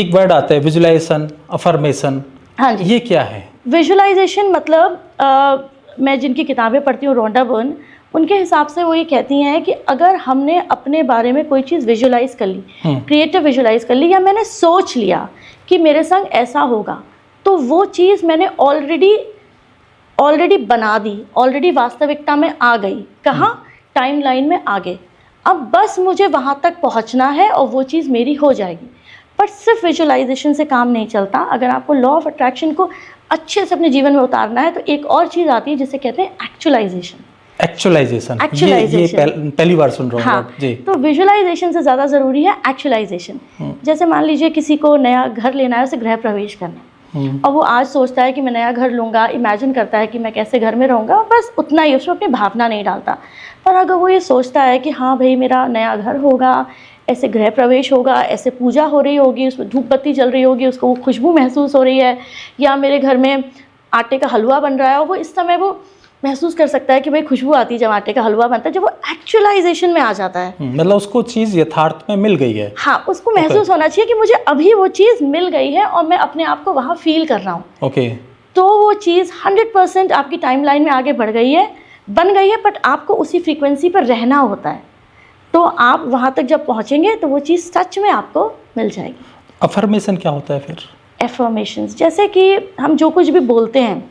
एक वर्ड आता है विजुलाइजेशन, अफर्मेशन, हाँ जी। ये क्या है? विजुअलाइजेशन मतलब मैं जिनकी किताबें पढ़ती हूँ, रोंडा बर्न, उनके हिसाब से वो ये कहती हैं कि अगर हमने अपने बारे में कोई चीज़ विजुअलाइज कर ली, क्रिएटिव विजुअलाइज कर ली, या मैंने सोच लिया कि मेरे संग ऐसा होगा, तो वो चीज़ मैंने ऑलरेडी बना दी, ऑलरेडी वास्तविकता में आ गई। कहाँ? टाइमलाइन में आगे। अब बस मुझे वहाँ तक पहुँचना है और वो चीज़ मेरी हो जाएगी। पर सिर्फ विजुअलाइजेशन से काम नहीं चलता। अगर आपको लॉ ऑफ अट्रैक्शन को अच्छे से अपने जीवन में उतारना है तो एक और चीज़ आती है जिसे कहते हैं एक्चुअलाइजेशन। Actualisation, Actualization। ये पहली बार सुन रहा हूँ। हाँ जी। तो विजुअलाइजेशन से ज़्यादा ज़रूरी है एक्चुअलाइजेशन। जैसे मान लीजिए किसी को नया घर लेना है, उसे गृह प्रवेश करना है, और वो आज सोचता है कि मैं नया घर लूँगा, इमेजिन करता है कि मैं कैसे घर में रहूँगा, बस उतना ही, उसमें अपनी भावना नहीं डालता। पर अगर वो ये सोचता है कि हाँ भाई मेरा नया घर होगा, ऐसे गृह प्रवेश होगा, ऐसे पूजा हो रही होगी, उसमें धूप बत्ती जल रही होगी, उसको वो खुशबू महसूस हो रही है, या मेरे घर में आटे का हलवा बन रहा है, और वो इस समय वो महसूस कर सकता है कि भाई खुशबू आती है जब आटे का हलवा बनता है, जब वो एक्चुअलाइजेशन में आ जाता है। मतलब उसको चीज़ यथार्थ में मिल गई है। हाँ, उसको महसूस होना चाहिए कि मुझे अभी वो चीज़ मिल गई है और मैं अपने आप को वहाँ फील कर रहा हूँ। ओके। तो वो चीज़ 100% आपकी टाइमलाइन में आगे बढ़ गई है, बन गई है, बट आपको उसी फ्रीक्वेंसी पर रहना होता है। तो आप वहाँ तक जब पहुँचेंगे तो वो चीज़ सच में आपको मिल जाएगी। अफर्मेशन क्या होता है फिर? एफर्मेशंस, जैसे कि हम जो कुछ भी बोलते हैं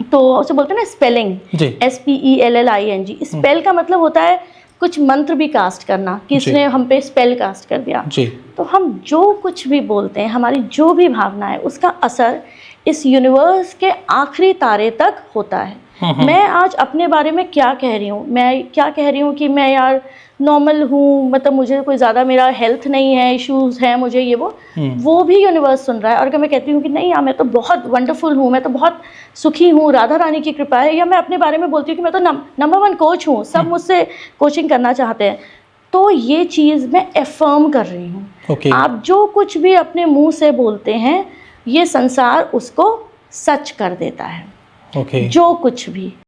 तो उसे बोलते हैं ना स्पेलिंग, जी। SPELLING। स्पेल का मतलब होता है कुछ मंत्र भी कास्ट करना, किसने हम पे स्पेल कास्ट कर दिया। जी। तो हम जो कुछ भी बोलते हैं, हमारी जो भी भावना है, उसका असर इस यूनिवर्स के आखिरी तारे तक होता है। मैं आज अपने बारे में क्या कह रही हूँ, मैं क्या कह रही हूँ कि मैं यार नॉर्मल हूँ, मतलब मुझे कोई ज़्यादा मेरा हेल्थ नहीं है, इश्यूज़ हैं मुझे, ये वो भी यूनिवर्स सुन रहा है। और अगर मैं कहती हूँ कि नहीं यार मैं तो बहुत वंडरफुल हूँ, मैं तो बहुत सुखी हूँ, राधा रानी की कृपा है, या मैं अपने बारे में बोलती हूँ कि मैं तो नंबर 1 कोच हूँ, सब मुझसे कोचिंग करना चाहते हैं, तो ये चीज़ मैं एफर्म कर रही हूँ। ओके। आप जो कुछ भी अपने मुँह से बोलते हैं, ये संसार उसको सच कर देता है। ओके। जो कुछ भी।